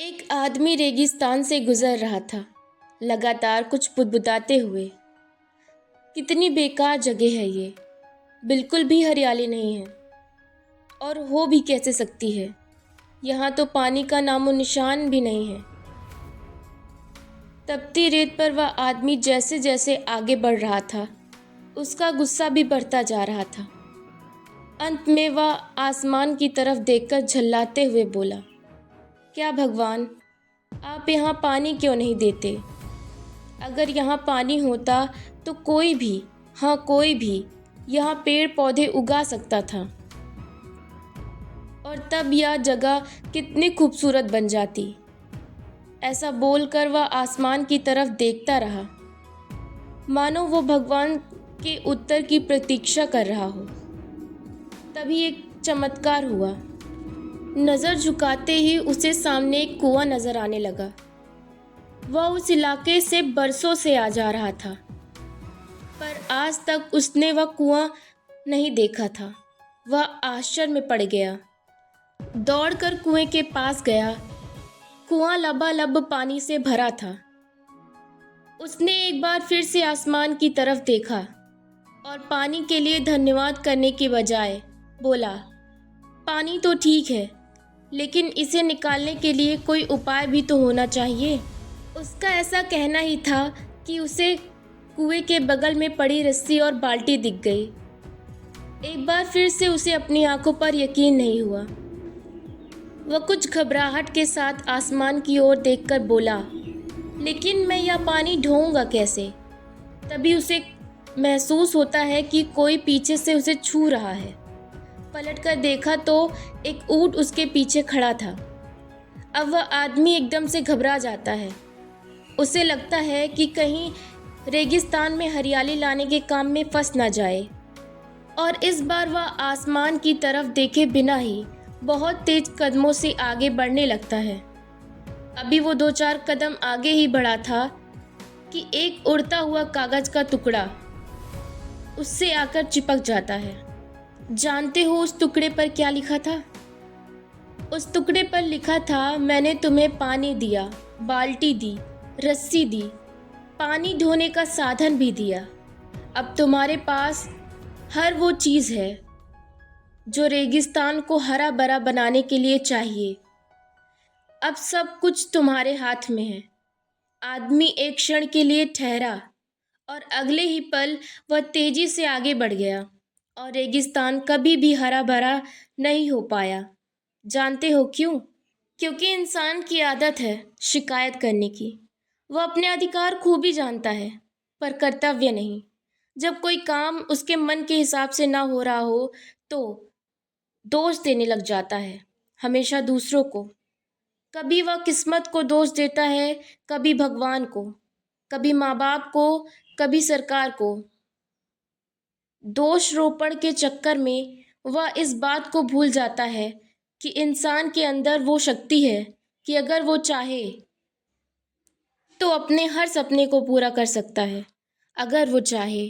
एक आदमी रेगिस्तान से गुजर रहा था, लगातार कुछ बुदबुदाते हुए। कितनी बेकार जगह है ये, बिल्कुल भी हरियाली नहीं है। और हो भी कैसे सकती है, यहाँ तो पानी का नामो निशान भी नहीं है। तपती रेत पर वह आदमी जैसे जैसे आगे बढ़ रहा था, उसका गुस्सा भी बढ़ता जा रहा था। अंत में वह आसमान की तरफ देखकर झल्लाते हुए बोला, क्या भगवान, आप यहाँ पानी क्यों नहीं देते? अगर यहाँ पानी होता तो कोई भी, हाँ कोई भी, यहाँ पेड़ पौधे उगा सकता था और तब यह जगह कितनी खूबसूरत बन जाती। ऐसा बोलकर वह आसमान की तरफ देखता रहा, मानो वो भगवान के उत्तर की प्रतीक्षा कर रहा हो। तभी एक चमत्कार हुआ। नज़र झुकाते ही उसे सामने एक कुआं नजर आने लगा। वह उस इलाके से बरसों से आ जा रहा था, पर आज तक उसने वह कुआं नहीं देखा था। वह आश्चर्य में पड़ गया, दौड़कर कुएं के पास गया। कुआं लबालब पानी से भरा था। उसने एक बार फिर से आसमान की तरफ देखा और पानी के लिए धन्यवाद करने के बजाय बोला, पानी तो ठीक है, लेकिन इसे निकालने के लिए कोई उपाय भी तो होना चाहिए। उसका ऐसा कहना ही था कि उसे कुएं के बगल में पड़ी रस्सी और बाल्टी दिख गई। एक बार फिर से उसे अपनी आंखों पर यकीन नहीं हुआ। वह कुछ घबराहट के साथ आसमान की ओर देखकर बोला, लेकिन मैं यह पानी ढोऊंगा कैसे? तभी उसे महसूस होता है कि कोई पीछे से उसे छू रहा है। पलटकर देखा तो एक ऊंट उसके पीछे खड़ा था। अब वह आदमी एकदम से घबरा जाता है। उसे लगता है कि कहीं रेगिस्तान में हरियाली लाने के काम में फंस ना जाए, और इस बार वह आसमान की तरफ देखे बिना ही बहुत तेज कदमों से आगे बढ़ने लगता है। अभी वो 2-4 कदम आगे ही बढ़ा था कि एक उड़ता हुआ कागज का टुकड़ा उससे आकर चिपक जाता है। जानते हो उस टुकड़े पर क्या लिखा था? उस टुकड़े पर लिखा था, मैंने तुम्हें पानी दिया, बाल्टी दी, रस्सी दी, पानी ढोने का साधन भी दिया। अब तुम्हारे पास हर वो चीज़ है जो रेगिस्तान को हरा भरा बनाने के लिए चाहिए। अब सब कुछ तुम्हारे हाथ में है। आदमी एक क्षण के लिए ठहरा और अगले ही पल वह तेजी से आगे बढ़ गया और रेगिस्तान कभी भी हरा भरा नहीं हो पाया। जानते हो क्यों? क्योंकि इंसान की आदत है शिकायत करने की। वह अपने अधिकार खूब ही जानता है, पर कर्तव्य नहीं। जब कोई काम उसके मन के हिसाब से ना हो रहा हो तो दोष देने लग जाता है, हमेशा दूसरों को। कभी वह किस्मत को दोष देता है, कभी भगवान को, कभी माँ बाप को, कभी सरकार को। दोषारोपण के चक्कर में वह इस बात को भूल जाता है कि इंसान के अंदर वो शक्ति है कि अगर वो चाहे तो अपने हर सपने को पूरा कर सकता है, अगर वो चाहे।